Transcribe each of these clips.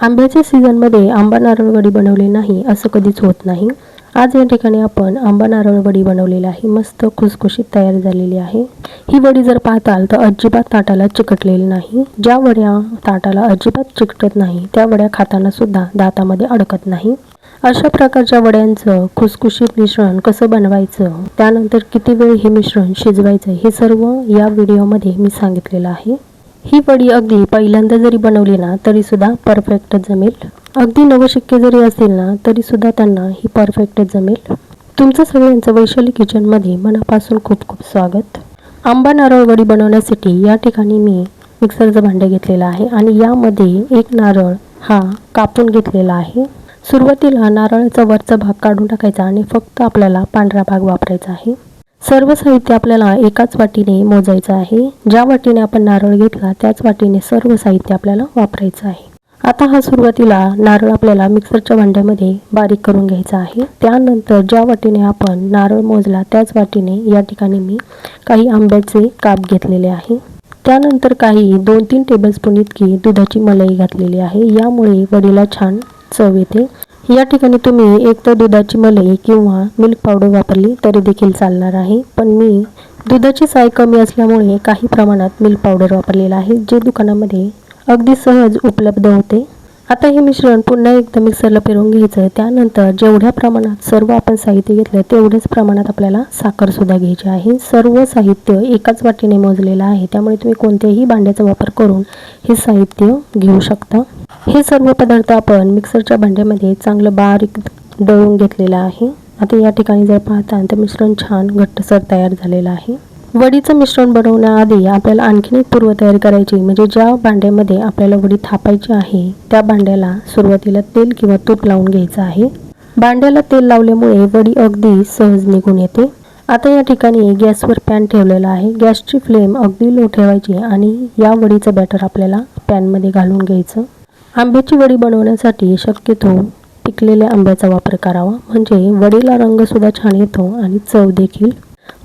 आंब्याच्या सीझनमध्ये आंबा नारळ वडी बनवली नाही असं कधीच होत नाही. आज या ठिकाणी आपण आंबा नारळ वडी बनवलेली आहे. मस्त खुसखुशीत तयार झालेली आहे. ही वडी जर पाहताल तर अजिबात ताटाला चिकटलेली नाही. ज्या वड्या ताटाला अजिबात चिकटत नाही त्या वड्या खाताना सुद्धा दातामध्ये अडकत नाही. अशा प्रकारच्या वड्यांचं खुसखुशीत मिश्रण कसं बनवायचं, त्यानंतर किती वेळ हे मिश्रण शिजवायचं, हे सर्व या व्हिडिओमध्ये मी सांगितलेलं आहे. ही वडी अगदी पहिल्यांदा जरी बनवली ना तरी सुद्धा परफेक्ट जमेल. अगदी नवशिक्के जरी असतील ना तरी सुद्धा त्यांना ही परफेक्ट जमेल. तुमचं सगळ्यांचं वैशाली किचनमध्ये मनापासून खूप खूप स्वागत. आंबा नारळ वडी बनवण्यासाठी या ठिकाणी मी मिक्सरचं भांडे घेतलेलं आहे आणि यामध्ये एक नारळ हा कापून घेतलेला आहे. सुरुवातीला नारळाचा वरचा भाग काढून टाकायचा आणि फक्त आपल्याला पांढरा भाग वापरायचा आहे. सर्व साहित्य आपल्याला एकाच वाटीने मोजायचं आहे. ज्या वाटीने आपण नारळ घेतला त्याच वाटीने सर्व साहित्य आपल्याला वापरायचं आहे. आता हा सुरुवातीला नारळ आपल्याला मिक्सरच्या भांड्यामध्ये बारीक करून घ्यायचा आहे. त्यानंतर ज्या वाटीने आपण नारळ मोजला त्याच वाटीने या ठिकाणी मी काही आंब्याचे काप घेतलेले आहे. त्यानंतर काही 2-3 टेबलस्पून इतकी दुधाची मलाई घातलेली आहे. यामुळे वडीला छान चव येते. या ठिकाणी तुम्ही एक तर दुधाची मलाई किंवा मिल्क पावडर वापरली तरी देखील चालणार आहे, पण मी दुधाची साय कमी असल्यामुळे काही प्रमाणात मिल्क पावडर वापरलेला आहे, जे दुकानामध्ये अगदी सहज उपलब्ध होते. आता हे मिश्रण पुन्हा एकदा मिक्सरला फिरवून घ्यायचं. त्यानंतर जेवढ्या प्रमाणात सर्व आपण साहित्य घेतलं तेवढ्याच प्रमाणात आपल्याला साखर सुद्धा घ्यायची आहे. सर्व साहित्य एकाच वाटीने मोजलेलं आहे, त्यामुळे तुम्ही कोणत्याही भांड्याचा वापर करून हे साहित्य घेऊ शकता. हे सर्व पदार्थ आपण मिक्सरच्या भांड्यामध्ये चांगलं बारीक दळून घेतलेलं आहे. आता या ठिकाणी जर पाहता तर मिश्रण छान घट्टसर तयार झालेलं आहे. वडीचं मिश्रण बनवण्याआधी आपल्याला आणखीन एक पूर्वतयारी करायची, म्हणजे ज्या भांड्यामध्ये आपल्याला वडी थापायची आहे त्या भांड्याला सुरुवातीला तेल किंवा तूप लावून घ्यायचं आहे. भांड्याला तेल लावल्यामुळे वडी अगदी सहज निघून येते. आता या ठिकाणी गॅसवर पॅन ठेवलेला आहे. गॅसची फ्लेम अगदी लो ठेवायची आणि या वडीचं बॅटर आपल्याला पॅनमध्ये घालून घ्यायचं. आंब्याची वडी बनवण्यासाठी शक्यतो पिकलेल्या आंब्याचा वापर करावा, म्हणजे वडीला रंग सुद्धा छान येतो आणि चव देखील.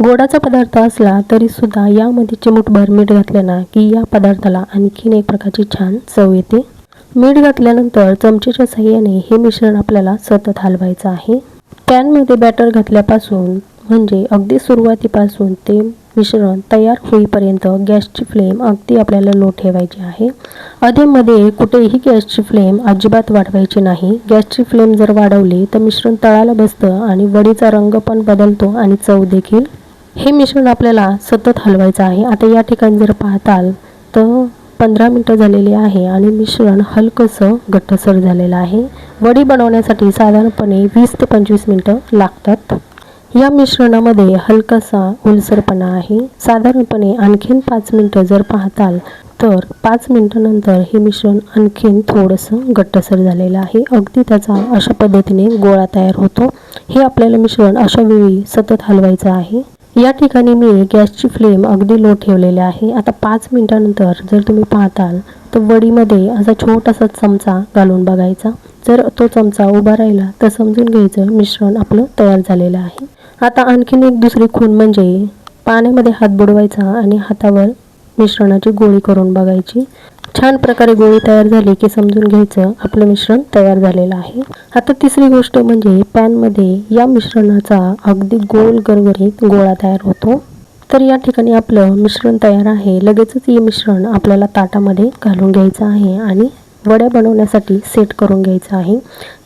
गोडाचा पदार्थ असला तरी सुद्धा यामध्ये चिमूटभर मीठ घातलं ना की या पदार्थाला आणखीन एक प्रकारची छान चव येते. मीठ घातल्यानंतर चमचेच्या साहाय्याने हे मिश्रण आपल्याला सतत हलवायचं आहे. पॅनमध्ये बॅटर घातल्यापासून म्हणजे अगदी सुरुवातीपासून ते मिश्रण तयार होईपर्यंत गॅसची फ्लेम अगदी आपल्याला लो ठेवायची आहे. अधेमध्ये कुठेही गॅसची फ्लेम अजिबात वाढवायची नाही. गॅसची फ्लेम जर वाढवली तर मिश्रण तळाला बसतं आणि वडीचा रंग पण बदलतो आणि चव देखील. हे मिश्रण आपल्याला सतत हलवायचं आहे. आता या ठिकाणी जर पाहताल तर 15 मिनटं झालेली आहे आणि मिश्रण हलकंसं घट्टसर झालेलं आहे. वडी बनवण्यासाठी साधारणपणे 20 ते 25 मिनटं लागतात. या मिश्रणामध्ये हलकासा ओलसरपणा आहे. साधारणपणे आणखीन 5 मिनटं जर पाहताल तर 5 मिनटानंतर हे मिश्रण आणखीन थोडंसं घट्टसर झालेलं आहे. अगदी त्याचा अशा पद्धतीने गोळा तयार होतो. हे आपल्याला मिश्रण अशा वेळी सतत हलवायचं आहे. या ठिकाणी मी गॅसची फ्लेम अगदी लो ठेवलेली आहे. आता 5 मिनटानंतर जर तुम्ही पाहताल तर वडीमध्ये असा छोटासा चमचा घालून बघायचा. जर तो चमचा उभा राहिला तर समजून घ्यायचं मिश्रण आपलं तयार झालेलं आहे. आता आणखीन एक दुसरी खूण म्हणजे पाण्यामध्ये हात बुडवायचा आणि हातावर मिश्रणाची गोळी करून बघायची. छान प्रकारे गोळी तयार झाली की समजून घ्यायचं आपलं मिश्रण तयार झालेलं आहे. आता तिसरी गोष्ट म्हणजे पॅनमध्ये या मिश्रणाचा अगदी गोल गरगरीत गोळा तयार होतो. तर या ठिकाणी आपलं मिश्रण तयार आहे. लगेचच हे मिश्रण आपल्याला ताटामध्ये घालून घ्यायचं आहे आणि वड्या बनवण्यासाठी सेट करून घ्यायचं आहे.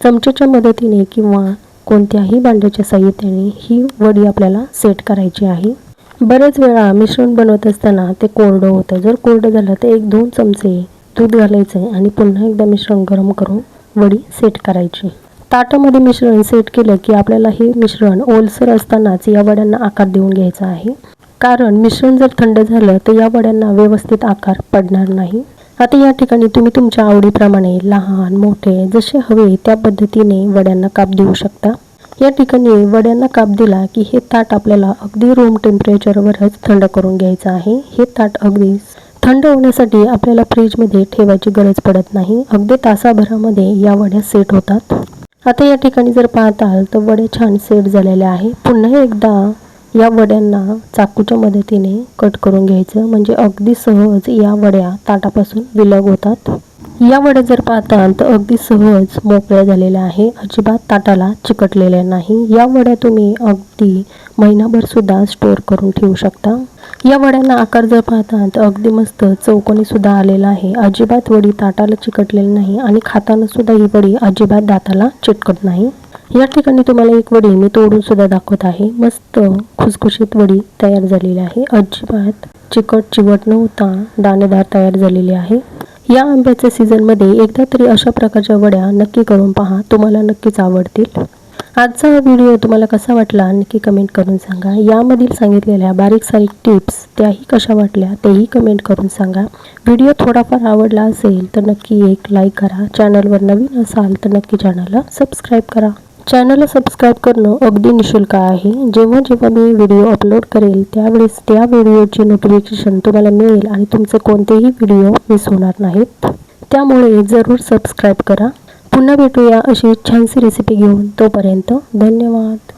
चमचेच्या मदतीने किंवा कोणत्याही भांड्याच्या साहाय्याने ही वडी आपल्याला सेट करायची आहे. बरेच वेळा मिश्रण बनवत असताना ते कोरडं होतं. जर कोरडं झालं तर 1-2 चमचे दूध घालायचे आणि पुन्हा एकदा मिश्रण गरम करून वडी सेट करायची. ताटामध्ये मिश्रण सेट केलं की आपल्याला हे मिश्रण ओलसर असतानाच या वड्यांना आकार देऊन घ्यायचा आहे, कारण मिश्रण जर थंड झालं तर या वड्यांना व्यवस्थित आकार पडणार नाही. आता या ठिकाणी तुम्ही तुमच्या आवडीप्रमाणे लहान मोठे जसे हवे त्या पद्धतीने वड्यांना काप देऊ शकता. या ठिकाणी वड्यांना काप दिला की हे ताट आपल्याला अगदी रूम टेम्परेचरवरच थंड करून घ्यायचं आहे. हे ताट अगदी थंड होण्यासाठी आपल्याला फ्रीजमध्ये ठेवायची गरज पडत नाही. अगदी तासाभरामध्ये या वड्या सेट होतात. आता या ठिकाणी जर पाहताल तर वड्या छान सेट झालेल्या आहे. पुन्हा एकदा या वड्यांना चाकूच्या मदतीने कट करून घ्यायचं, म्हणजे अगदी सहज या वड्या ताटापासून विलग होतात. या वड्या जर पाहताल तर अगदी सहज मोकळ्या झालेल्या आहे, अजिबात ताटाला चिकटलेल्या नाही। या वड्या तुम्ही अगदी महिनाभर सुद्धा स्टोर करून ठेवू शकता। या वड्यांना आकार जर पाहताल तर अगदी मस्त चौकोनी सुद्धा आलेला आहे, अजिबात वडी ताटाला चिकटलेली नाही आणि खाताना सुद्धा ही वडी अजिबात दाताला चिटकत नाही। या ठिकाणी तुम्हाला एक वडी मी तोडून सुद्धा दाखवत आहे। मस्त खुसखुशीत वडी तयार झालेली आहे, अजिबात चिकट चिवट न होता दाणेदार तयार झालेली आहे। या आंब्याच्या सीझनमध्ये एकदा तरी अशा प्रकारच्या वड्या नक्की करून पहा, तुम्हाला नक्कीच आवडतील। आजचा हा व्हिडिओ तुम्हाला कसा वाटला नक्की कमेंट करून सांगा। यामधील सांगितलेल्या बारीक सारीक टिप्स त्याही कशा वाटल्या तेही कमेंट करून सांगा। व्हिडिओ थोडाफार आवडला असेल तर नक्की एक लाईक करा। चॅनलवर नवीन असाल तर नक्की चॅनलला सबस्क्राईब करा। चॅनलला सबस्क्राईब करणं अगदी निःशुल्क आहे। जेव्हा जेव्हा मी व्हिडिओ अपलोड करेल त्यावेळेस त्या व्हिडिओची नोटिफिकेशन तुम्हाला मिळेल आणि तुमचे कोणतेही व्हिडिओ मिस होणार नाहीत, त्यामुळे जरूर सबस्क्राईब करा। पुन्हा भेटूया अशी छानशी रेसिपी घेऊन, तोपर्यंत धन्यवाद।